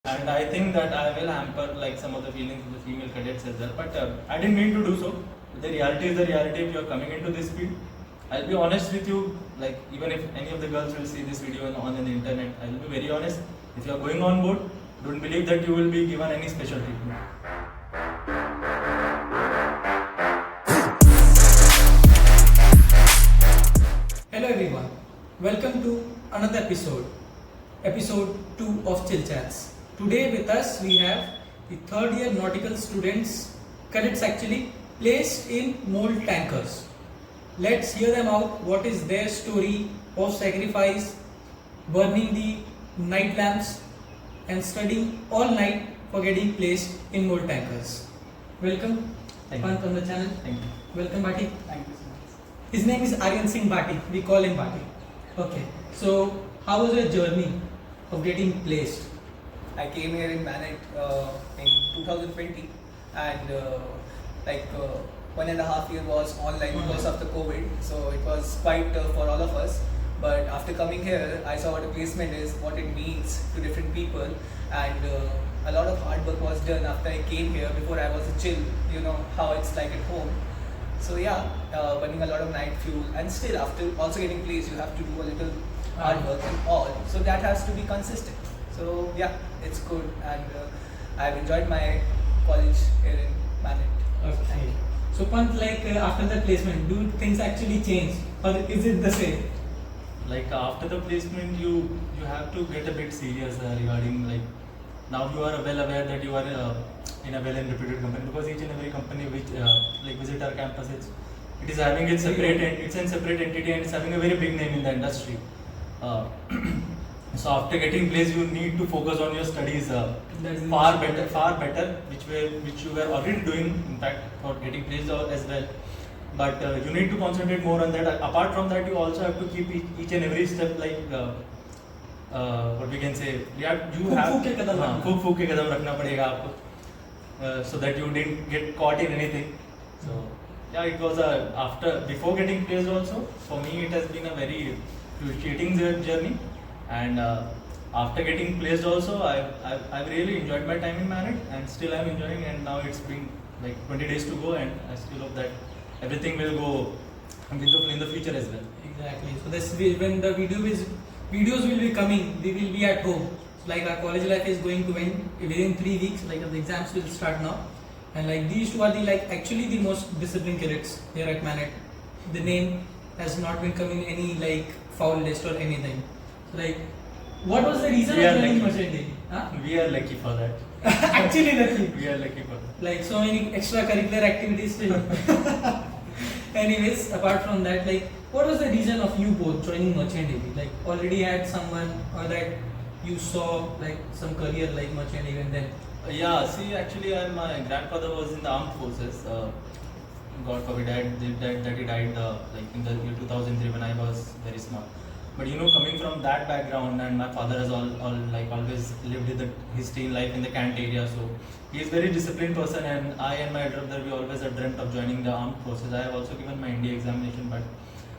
and I think that I will hamper like some of the feelings of the female cadets as well. But I didn't mean to do so. The reality is the reality. If you are coming into this field, I'll be honest with you. Like even if any of the girls will see this video on the internet, I will be very honest. If you are going on board, don't believe that you will be given any special treatment. Hello everyone, welcome to another episode 2 of Chill Chats. Today with us we have the third year nautical students, cadets actually, placed in mold tankers. Let's hear them out. What is their story of sacrifice, burning the night lamps and studying all night for getting placed in mold tankers. Welcome, Thank you. Pant on the channel. Thank you. Welcome, Bhati. Thank you so much. His name is Aryan Singh Bhati. We call him Bhati. Okay. So, how was your journey of getting placed? I came here in Manet in 2020 and 1.5 years was online because of the COVID. So it was quite tough for all of us. But after coming here, I saw what a placement is, what it means to different people, and a lot of hard work was done after I came here. Before I was a chill, you know how it's like at home. So yeah, burning a lot of night fuel, and still after also getting placed, you have to do a little hard work and all. So that has to be consistent. So yeah, it's good, and I've enjoyed my college here in Manet. Okay. So, Pant, after the placement, do things actually change, or is it the same? Like after the placement, you have to get a bit serious regarding like now you are well aware that you are in a well and reputed company, because each and every company which like visit our campus, it is having its separate it's a separate entity and it's having a very big name in the industry. So after getting placed, you need to focus on your studies far better, which you were already doing, in fact, for getting placed as well. But you need to concentrate more on that. Apart from that, you also have to keep each and every step what we can say. फूक के कदम रखना। फूक के कदम रखना पड़ेगा आपको, so that you didn't get caught in anything. So yeah, it was before getting placed also. For me, it has been a very frustrating journey, and after getting placed also, I've really enjoyed my time in Manet, and still I'm enjoying. And now it's been like 20 days to go, and I still hope that everything will go in the future as well. Exactly. So when the videos will be coming, we will be at home. So, like our college life is going to end within 3 weeks. Like the exams will start now, and like these two are actually the most disciplined cadets here at Manet. The name has not been coming any foul list or anything. So what was the reason We of are joining lucky. Merchant Navy? Huh? We are lucky for that. Actually lucky. We are lucky for that. Like so many extracurricular activities still. Anyways, apart from that, what was the reason of you both joining Merchant Navy? Already had someone, or that you saw some career like Merchant Navy, and then Yeah, see, actually, my grandfather was in the armed forces. God forbid, that he died in the year 2003 when I was very small. But coming from that background, and my father has always lived his teen life in the Kant area, so he is a very disciplined person. And I and my elder brother, we always have dreamt of joining the armed forces. I have also given my India examination, but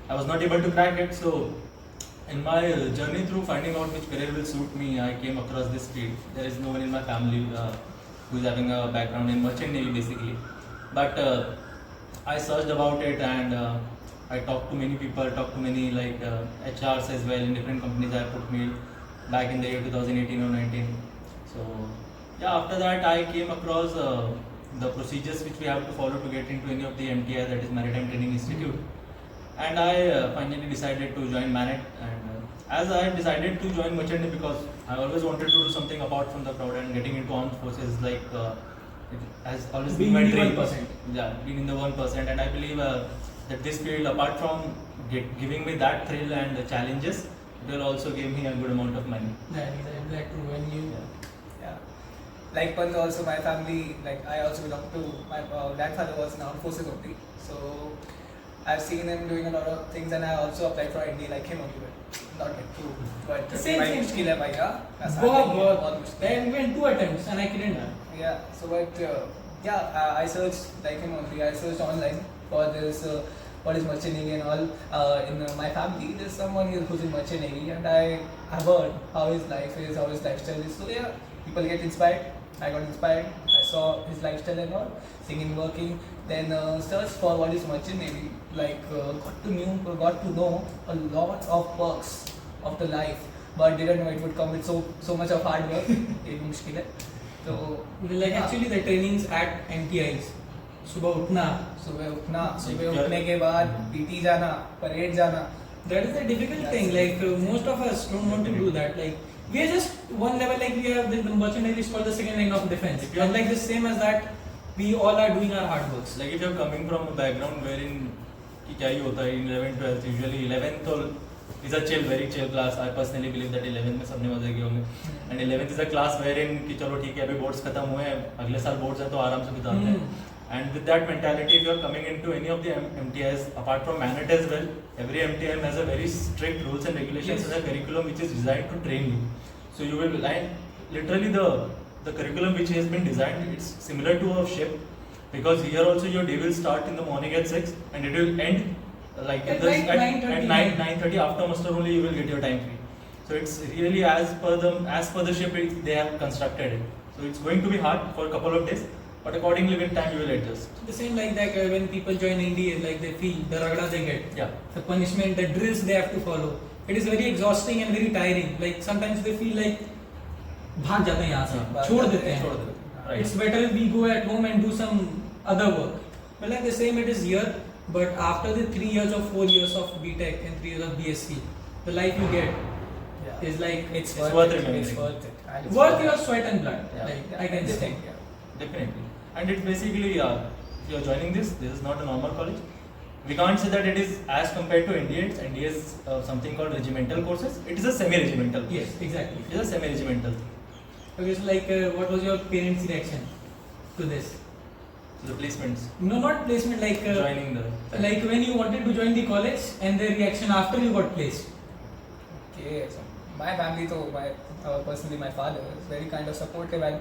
I was not able to crack it. So in my journey through finding out which career will suit me, I came across this field. There is no one in my family who is having a background in Merchant Navy basically. But I searched about it, and I talked to many people, talked to many HRs as well in different companies. I put me back in the year 2018 or 19. So yeah, after that I came across the procedures which we have to follow to get into any of the MTI, that is Maritime Training Institute. And I finally decided to join Manet, and as I decided to join Merchant Navy because I always wanted to do something apart from the crowd, and getting into armed forces it has always been my dream. 1%. Yeah, being in the 1%, and I believe that this field, apart from giving me that thrill and the challenges, it will also give me a good amount of money. that true. When you Yeah. Like Pant, also my family, I also belong to, my grandfather was in armed forces only. So I've seen him doing a lot of things, and I also applied for India like him only, but not like two. But Same. मुश्किल है भाई, हाँ? आसान बहुत नहीं है, बहुत मुश्किल है. I went 2 attempts and I couldn't. Yeah, so but I searched like him only. I searched online for this what is Merchant Navy and all. In my family, there's someone here who's in Merchant Navy, and I have heard how his life is, how his lifestyle is. So yeah, people get inspired. I got inspired. I saw his lifestyle and all, singing, working. Then searched for what is merchant navy. Like got to know a lot of perks of the life, but didn't know it would come with so much of hard work. ये भी मुश्किल है. So like actually the trainings at MTIs. सुबह उठना. सुबह उठने के बाद PT जाना, परेड जाना. That is the difficult thing. Like most of us don't want to do that. Like we are just one level. Like we have the merchant navy is called the second line of defense. And like the same as that, we all are doing our hard works. Like if you're coming from a background wherein कि क्या ही होता है in 11th 12th usually 11th तो is a chill very chill class. I personally believe that 11th में सबने मजे किए होंगे. And 11th is a class wherein कि चलो ठीक है अभी boards खत्म हुए हैं अगले साल boards हैं तो आराम से बिताते हैं. And with that mentality, if you are coming into any of the MTIs, apart from MANET as well, every MTI has a very strict rules and regulations and a curriculum which is designed to train you. So you will literally the curriculum which has been designed, it's similar to a ship, because here also your day will start in the morning at 6 and it will end like At this, night, at 9:30 after muster only you will get your time free. So it's really as per the ship they have constructed it. So it's going to be hard for a couple of days. But accordingly with time you will adjust. The same like that when people join NDA, like they feel the ragda they get, Yeah. the punishment, the drills they have to follow. It is very exhausting and very tiring. Like sometimes they feel like भाग जाते हैं यहाँ से, छोड़ देते हैं. Right. It's better if we go at home and do some other work. But like the same it is here. But after the 3 years or 4 years of BTech and 3 years of BSc, the life you get is like It's worth worth it. remembering. It's worth it. And it's worth your sweat and blood. Yeah. Like I can say. Yeah. Definitely. And it's basically, if you're joining this is not a normal college. We can't say that it is as compared to NDAs. NDAs something called regimental courses. It is a semi-regimental. Yes, exactly. It is a semi-regimental. Okay, so like what was your parents' reaction to this? The placements. No, not placement, like Joining the. like when you wanted to join the college and their reaction after you got placed. Okay, so my family, personally, my father is very kind of supportive, and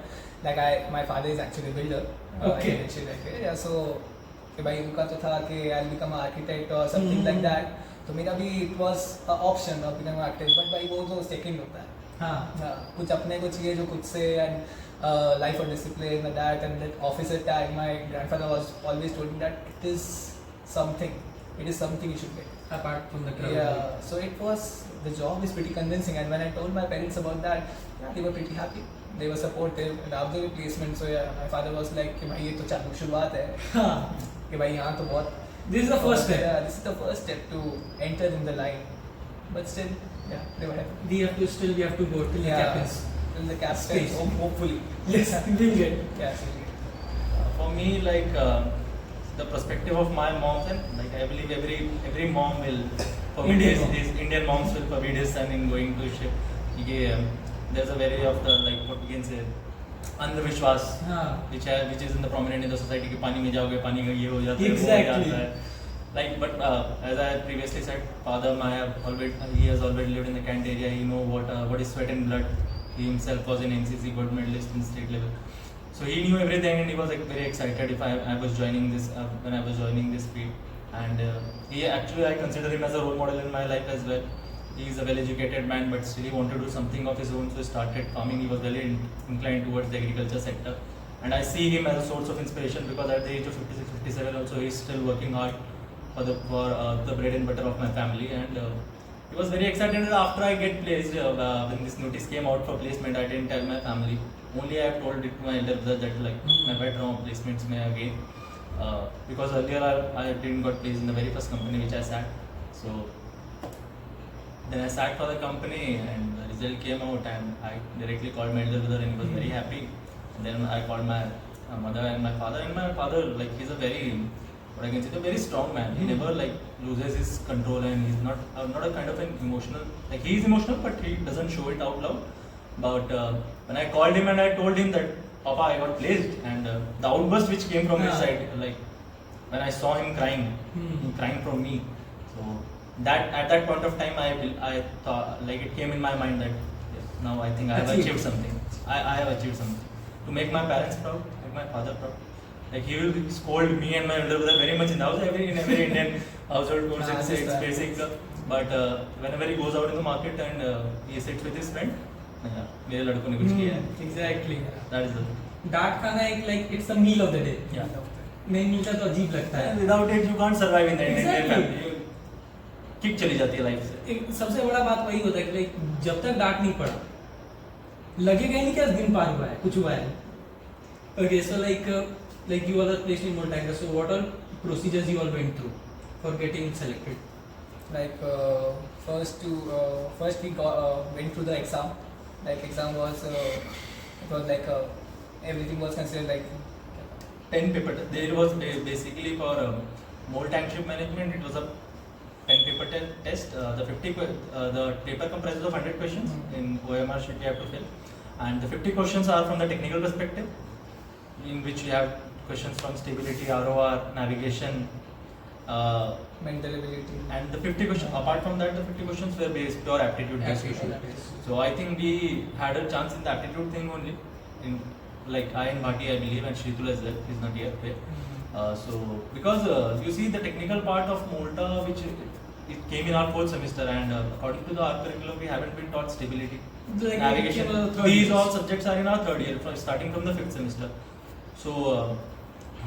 my father is actually a builder. Okay. He mentioned yeah, so कि भाई उनका तो था कि I'll become an architect or something like that. तो मेरा भी it was an option of becoming an architect, but भाई वो जो second होता है. हाँ. कुछ अपने को चाहिए जो खुद से, and life of discipline and that, and that officer tag. My grandfather was always told me that it is something you should get. Apart from the crowd. Yeah, so the job is pretty convincing, and when I told my parents about that, yeah, they were pretty happy. They were supportive, and after the placement, so yeah, my father was like कि भाई ये तो चालू शुरुआत है, हाँ. कि भाई यहाँ तो बहुत. This is the first step. Yeah, this is the first step to enter in the line, but still, yeah, they were happy. We have to go till the captains. Till the captain, Space. hopefully. Yes, we'll get. Yeah, absolutely. For me, like the perspective of my moms, and like I believe every mom will forbid his Indian moms will forbid his son in going to ship. There's a very of the like what we can say अंधविश्वास which is in the prominent in the society कि पानी में जाओगे पानी का ये हो जाता है Exactly. वो हो जाता है. Like but as I previously said, father he has already lived in the Kent area. He know what is sweat and blood. He himself was in NCC gold medalist in state level. So he knew everything and he was like very excited if I was joining this when I was joining this field. And he actually I consider him as a role model in my life as well. He is a well-educated man, but still he wanted to do something of his own. So he started farming. He was very inclined towards the agriculture sector, and I see him as a source of inspiration because at the age of 56, 57, also he is still working hard for the bread and butter of my family. And he was very excited that after I get placed. When this notice came out for placement, I didn't tell my family. Only I have told it to my elder brother that like my better placements may again. Because earlier I didn't got placed in the very first company which I sat. So then I sat for the company and the result came out and I directly called my elder brother and he was very happy. And then I called my mother and my father like he's a very, what I can say, a very strong man. He never like loses his control and he's not a kind of an emotional, like he is emotional but he doesn't show it out loud. But when I called him and I told him that Papa I got placed, and the outburst which came from his side, like when I saw him crying from me, so that at that point of time I thought like it came in my mind that yes, now I think I have achieved something. I have achieved something to make my parents proud, make my father proud. Like he will scold me and my elder brother very much in the house. In every Indian household goes it's basic. But whenever he goes out in the market and he sits with his friend, नहीं यार मेरे लड़कों ने कुछ किया है. Exactly. That is the डांट खाना एक like it's the meal of the day. yeah. नहीं मिलता तो अजीब लगता है. Without it you can't survive in the Indian Exactly. family. Kick चली जाती है लाइफ से. एक सबसे बड़ा बात वही होता है कि लाइक जब तक डांट नहीं पड़ा लगेगा ही नहीं कि आज दिन पार हुआ है, कुछ हुआ है. Okay, so like you are placed in Moltanker, so what all procedures you all went through for getting selected? Like first we went through the exam. Like exam was it was like everything was considered like 10 paper. There was basically for mold tankship management. It was a 10 paper test. The paper comprises of 100 questions. In OMR sheet you have to fill, and the 50 questions are from the technical perspective, in which you have questions from stability, ROR, navigation, mental ability. and the 50 questions. Apart from that, the 50 questions were based pure aptitude based Aptitude questions. based. So I think we had a chance in the aptitude thing only. In like I and Bhati, I believe, and Shritul as well. He's not here. So because you see the technical part of Molta, which it came in our 4th semester, and according to our curriculum, we haven't been taught stability, Like navigation. it came on the third These year. all subjects are in our 3rd year, starting from the 5th semester. So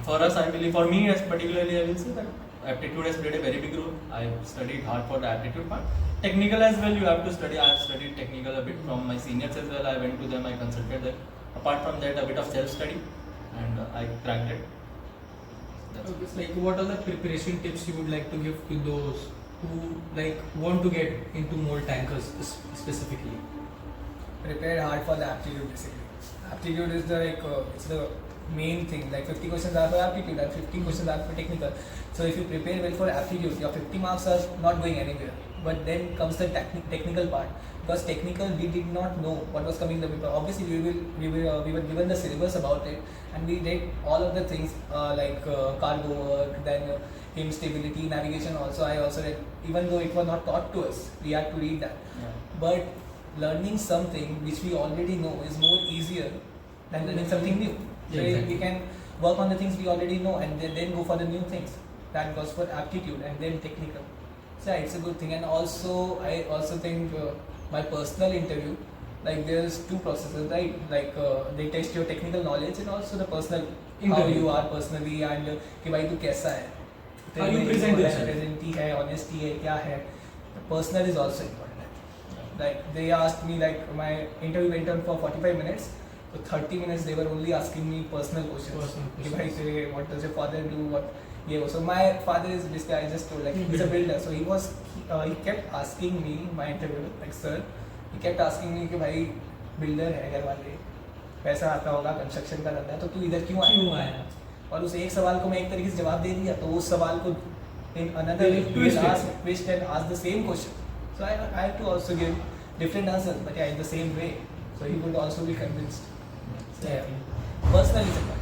for us, I believe, for me as particularly, I will say that aptitude has played a very big role. I studied hard for the aptitude part. Technical as well, you have to study. I have studied technical a bit from my seniors as well. I went to them, I consulted them. Apart from that, a bit of self-study, and I cracked it. That's Okay, so like what are the preparation tips you would like to give to those who like want to get into mold tankers specifically? Prepared hard for the aptitude basically. Aptitude is the it's the main thing. Like 50 questions are for aptitude and 50 questions are for technical. So if you prepare well for aptitude, your 50 marks are not going anywhere. But then comes the technical part. Because technical, we did not know what was coming in the paper. Obviously, we were given the syllabus about it, and we did all of the things like cargo work, then him stability, navigation. Also, I also read. Even though it was not taught to us, we had to read that. Yeah. But learning something which we already know is more easier than learning something new. So Yeah, exactly. we can work on the things we already know and then go for the new things. That goes for aptitude and then technical. So yeah, it's a good thing. And also, I also think my personal interview, like there's 2 processes, right? Like they test your technical knowledge and also the personal, how Interview. you are personally and कि भाई तू कैसा है, How you present yourself. present है, honesty है, क्या है. The personal is also important. Like they asked me, like my interview went on for 45 minutes. So 30 minutes they were only asking me personal questions. Personal कि questions. भाई say, what does your father do? What so my father is basically, I just told, like he's a builder. So he kept asking me, my interview, like sir, he kept asking me कि भाई builder है घर वाले, पैसा आता होगा, construction का धंधा है, तो तू इधर क्यों क्यों आया? आया? और उस एक सवाल को मैं एक तरीके से जवाब दे दिया, तो उस सवाल को in another They he twist will it. twist and ask the same question. So I had to also give different answers, but yeah, in the same way. So he would also be convinced. So yeah, personally it's important.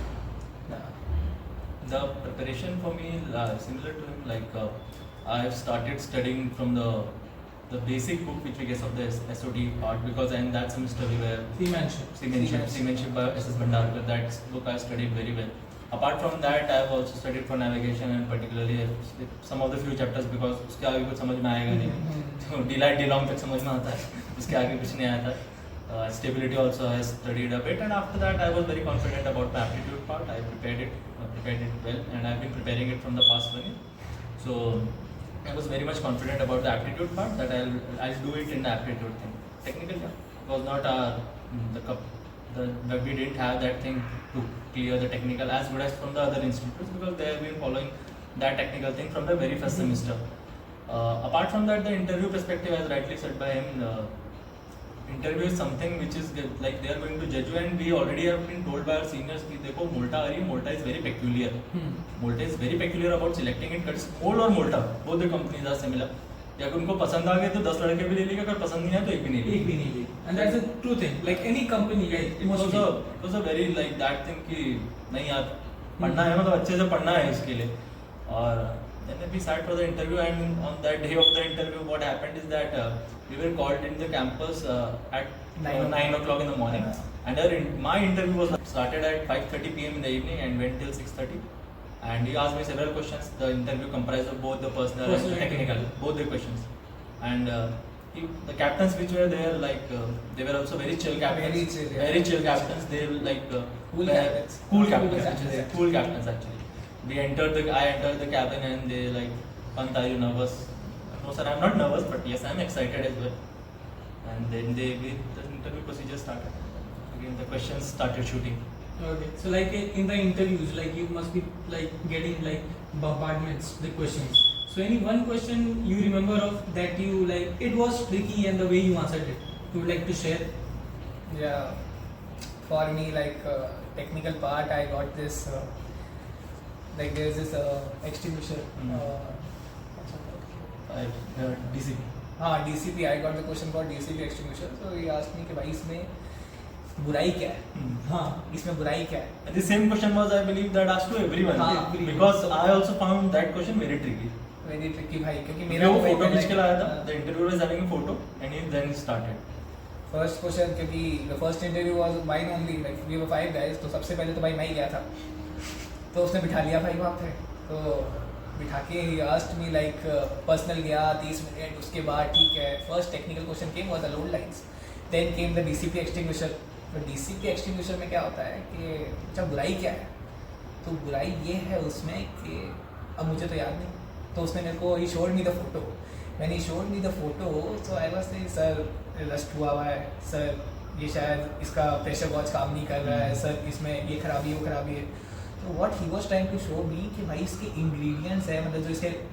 The preparation for me similar to him. Like I have started studying from the basic book which we get of the SOT part, because in that semester we were Seamanship by SS Bhandarkar. That book I studied very well. Apart from that, I have also studied for navigation and particularly some of the few chapters, because उसके आगे कुछ समझ में आएगा नहीं. तो delight डिलॉन्ग तक समझ में आता है, उसके आगे कुछ नहीं आता. Stability also I studied a bit, and after that I was very confident about my aptitude part. I prepared it well, and I've been preparing it from the past 1 year. So I was very much confident about the aptitude part, that I'll do it in the aptitude thing. Technical, yeah, it was not we didn't have that thing to clear the technical as good as from the other institutes, because they have been following that technical thing from the very first semester. Apart from that, the interview perspective, as rightly said by him, interview is something which is like they are going to judge you, and we already have been told by our seniors कि देखो Molta is very peculiar. Molta is very peculiar about selecting it. Mold और Molta, both the companies are similar. या अगर उनको पसंद आ गए तो 10 लड़के भी ले लेंगे, अगर पसंद नहीं आया तो एक भी नहीं लेंगे. And that's a true thing. Like any company, right? It was a very like that thing कि नहीं यार पढ़ना है, मतलब अच्छे से पढ़ना है इसके लिए. और then we sat for the interview, and on that day of the interview, what happened is that we were called in the campus at 9 o'clock in the morning, and my interview was started at 5:30 p.m. in the evening and went till 6:30. And he asked me several questions. The interview comprised of both the personal and Personal and technical, technical. both the questions. And the captains which were there, like they were also very chill captains. Very chill, yeah. Very chill captains. They were like Cool were- captains. Cool Cool captains. captains, Actually, yeah. cool captains actually. I entered the cabin and they like, Pant, are you nervous? No sir, I'm not nervous, but yes, I'm excited as well. And then the interview procedure started. Again, the questions started shooting. Okay. So like in the interviews, like you must be like getting like bombardments the questions. So any one question you remember of that you like it was tricky and the way you answered it, you would like to share? Yeah, for me, like technical part, I got this. Like there's this extinguisher. What's it called? DCP. हाँ DCP. I got the question about DCP extinguisher. So he asked me कि भाई इसमें बुराई क्या है? हाँ. इसमें बुराई क्या है? And the same question was, I believe, that asked to everyone. हाँ, because I also found that question very tricky. Very tricky भाई क्योंकि मेरा मेरा वो तो फोटो पहले- खींच के लाया था. हाँ. The interviewer was having a photo, and he then started. First question क्योंकि the first interview was mine only, like we were 5 guys, तो सबसे पहले तो भाई मैं ही गया था, तो उसने बिठा लिया भाई वहाँ पे, तो बिठा के ही आस्क्ड मी लाइक पर्सनल गया 30 मिनट, उसके बाद ठीक है first technical question came was the load lines, then came the DCP extinguisher. तो डीसीपी एक्सटिंग्विशर में क्या होता है कि अच्छा बुराई क्या है, तो बुराई ये है उसमें कि अब मुझे तो याद नहीं, तो उसने मेरे को ही शोड मी द फोटो, मैंने showed me the photo, so I was say sir rust हुआ है सर, ये शायद इसका प्रेशर वॉच काम नहीं कर रहा है सर, इसमें ये खराबी वो खराबी है. तो what he was trying to show me कि भाई इसके इंग्रेडिएंट्स है, मतलब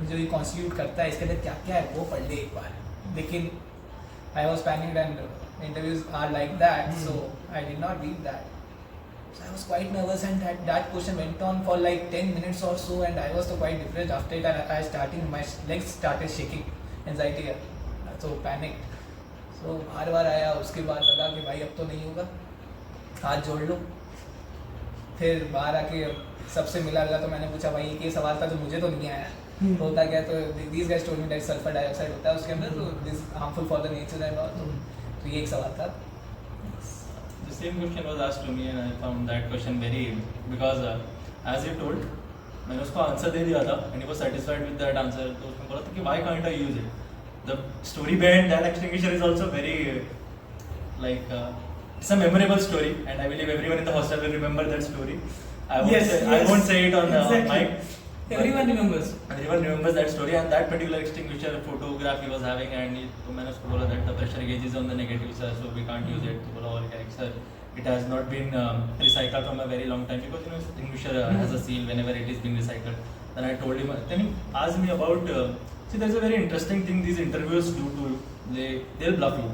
जो ये कॉन्स्टिट्यूट करता है इसके अंदर क्या क्या है वो पढ़ ले एक बार. लेकिन I was panicked and interviews are like that, so I did not read that. So I was quite nervous and that question went on for like 10 minutes or so, and I was so quite depressed after it, and my legs started shaking, anxiety है, so panicked. So बार बार आया, उसके बाद लगा कि भाई अब तो नहीं होगा, हाथ जोड़ लो. फिर बाहर आके सबसे मिला तो मैंने पूछा भाई ये सवाल था जो मुझे तो नहीं आया, तो होता क्या, तो these guys told me that sulphur dioxide होता है उसके अंदर, तो this harmful for the nature and all, तो ये एक सवाल था. The same question was asked to me, and I found that question very, because as he told, मैंने उसको आंसर दे दिया था, and he was satisfied with that answer. तो उसने बोला था कि why can't I use it? The story behind that extinguisher is also very like it's a memorable story, and I believe everyone in the hostel will remember that story. I won't say it on exactly. mic. Everyone remembers. Everyone remembers that story, and that particular extinguisher photograph he was having, and तो मैंने उसको बोला that the pressure gauge is on the negative sir, so we can't use it. तो बोला और क्या sir, it has not been recycled from a very long time, because you know extinguisher has a seal whenever it is being recycled. Then I told him, then he asked me about see, there's a very interesting thing these interviewers do to you. They'll bluff you.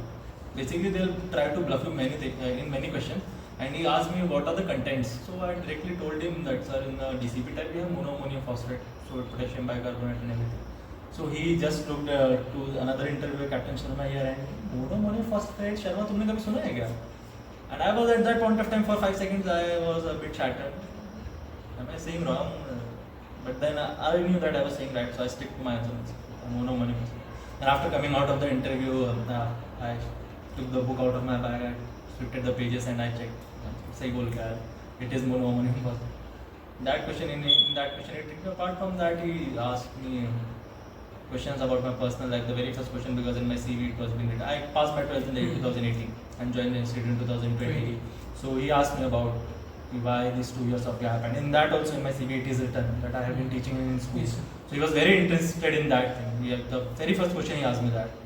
Basically they'll try to bluff you in many questions. And he asked me what are the contents. So I directly told him that sir, in the DCP type we have monoammonium phosphate, so potassium bicarbonate and everything. So he just looked to another interview, Captain Sharma here, and monoammonium phosphate, Sharma तुमने कभी सुना है क्या? And I was at that point of time for 5 seconds I was a bit shattered. Am I saying wrong? But then I knew that I was saying right, so I stick to my answer. Monoammonium phosphate. And after coming out of the interview, I took the book out of my bag, I flipped the pages and I checked. सही बोल क्या है, it is monoammonium phosphate. That question in that question it took. Apart from that, he asked me questions about my personal life. The very first question, because in my CV it was been written. I passed my 12th in the year 2018 and joined the institute in 2020. So he asked me about why these 2 years of gap, and in that also in my CV it is written that I have been teaching in school. Yes. So he was very interested in that thing. The very first question he asked me that.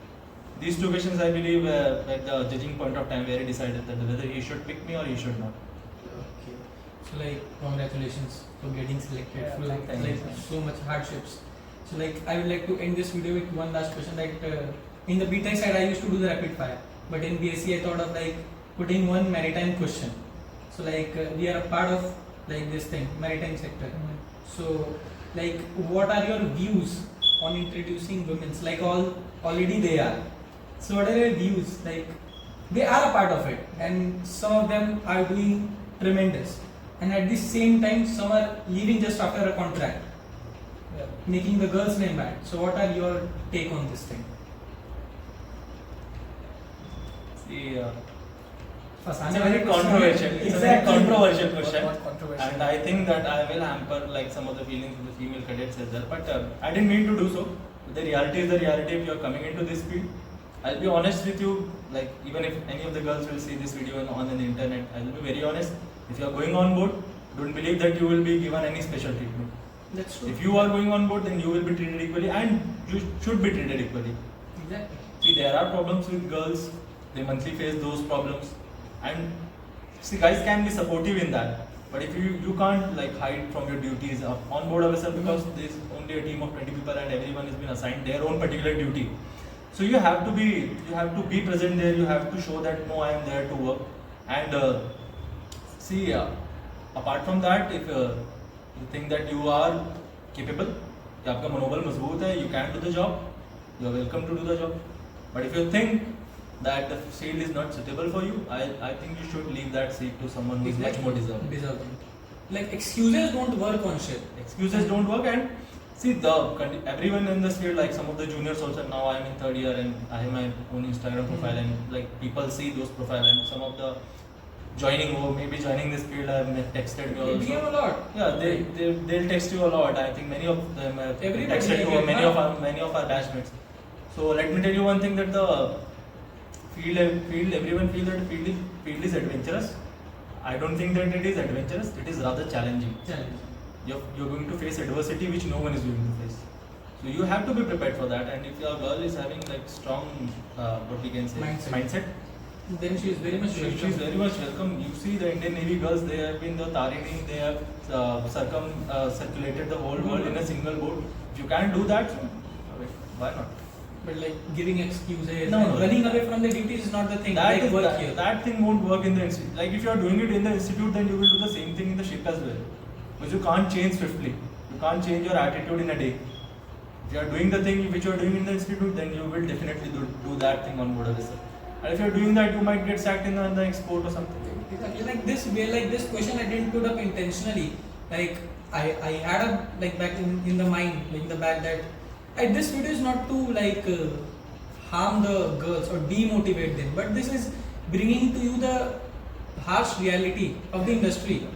These 2 questions, I believe, at the judging point of time, where he decided that whether he should pick me or he should not. Okay. So like congratulations for getting selected. Yeah, For thank you. like so much hardships. So like I would like to end this video with one last question. Like in the BTech side, I used to do the rapid fire, but in BSc I thought of like putting one maritime question. So like we are a part of like this thing, maritime sector. So like what are your views on introducing women? Like already they are. So what are your views? Like they are a part of it, and some of them are doing tremendous, and at the same time some are leaving just after a contract, Yeah. making the girls' name bad. So what are your take on this thing? See, First, it's a very controversial. It's a very controversial question, What controversial? and I think that I will hamper like some of the feelings of the female cadets as well. But I didn't mean to do so. The reality is the reality. If you are coming into this field, I'll be honest with you, like even if any of the girls will see this video on the internet, I'll be very honest. If you are going on board, don't believe that you will be given any special treatment. That's true. If you are going on board, then you will be treated equally, and you should be treated equally. Exactly. See, there are problems with girls. They monthly face those problems, and see, guys can be supportive in that. But if you can't like hide from your duties on board a vessel, because there's only a team of 20 people and everyone has been assigned their own particular duty. So you have to be present there. You have to show that no, I am there to work. And see, apart from that, if you think that you are capable, कि आपका मनोबल मजबूत है, you can do the job, you are welcome to do the job. But if you think that the field is not suitable for you, I think you should leave that seat to someone who is much more deserving. Like excuses don't work on ship. Excuses don't work, and see everyone in this field, like some of the juniors also, now I am in third year and I have my own Instagram profile, and like people see those profile, and some of the joining or maybe joining this field have texted me also. They DM a lot. Yeah, they'll text you a lot. I think many of them have Everybody texted you, or get many of our batchmates. So let me tell you one thing, that the field everyone feel that field is adventurous. I don't think that it is adventurous. It is rather challenging. You're going to face adversity which no one is going to face. So you have to be prepared for that. And if your girl is having like strong, what we can say, mindset, then she is very much welcome. she is very much welcome. You see the Indian Navy girls, they have been the Tarini, they have circulated the whole world in a single boat. If you can't do that, why not? But like giving excuses, No, and no. running away from the duties is not the thing. Like work here. That thing won't work in the institute. Like if you are doing it in the institute, then you will do the same thing in the ship as well. But you can't change swiftly. You can't change your attitude in a day. If you are doing the thing which you are doing in the institute, then you will definitely do that thing on board a vessel. And if you are doing that, you might get sacked in the export or something. Exactly. Like this question I didn't put up intentionally. Like I had a like back in the mind, like in the back, that this video is not to like harm the girls or demotivate them, but this is bringing to you the harsh reality of the industry.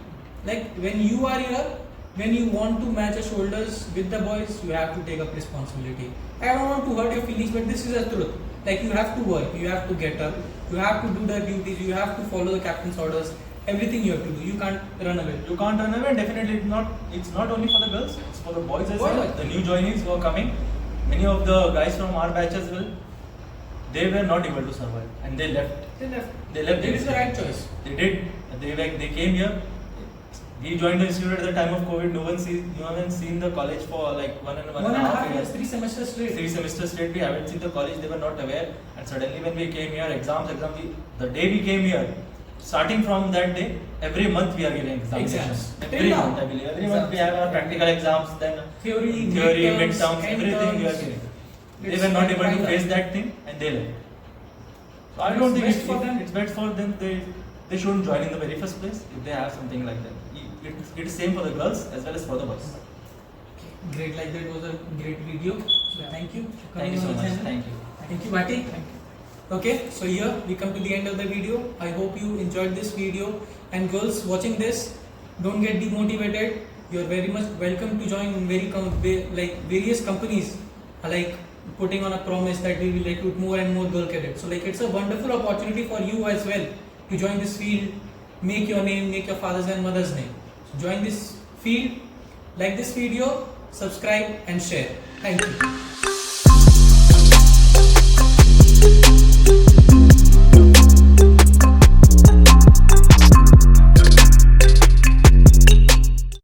Like when you are here, when you want to match your shoulders with the boys, you have to take up responsibility. I don't want to hurt your feelings, but this is the truth. Like you have to work, you have to get up, you have to do the duties, you have to follow the captain's orders. Everything you have to do. You can't run away. You can't run away, and definitely it's not only for the girls, it's for the boys as well. Boys. The new joinees who are coming, many of the guys from our batch as well, they were not able to survive and they left. They left. It is the right choice. They did. They came here. We joined the institute at the time of COVID. No one seen the college for like one and a half years. 3 semesters straight. 3 semesters straight. We haven't seen the college. They were not aware. And suddenly when we came here, the day we came here, starting from that day, every month we are giving examinations. Every month, I believe. Every month we have our practical exams, then Theory, midterms, everything we are giving. They were not able to face that thing and they left. So I don't think it's best for them. They shouldn't join in the very first place if they have something like that. It is same for the girls as well as for the boys. Great, like that was a great video. So thank you. Thank you so much. Thank you. Thank you, Bhati. Okay, so here we come to the end of the video. I hope you enjoyed this video. And girls watching this, don't get demotivated. You are very much welcome to join various companies are like putting on a promise that we will recruit more and more girl cadets. So like it's a wonderful opportunity for you as well to join this field, make your name, make your father's and mother's name. So join this field, like this video, subscribe and share. Thank you.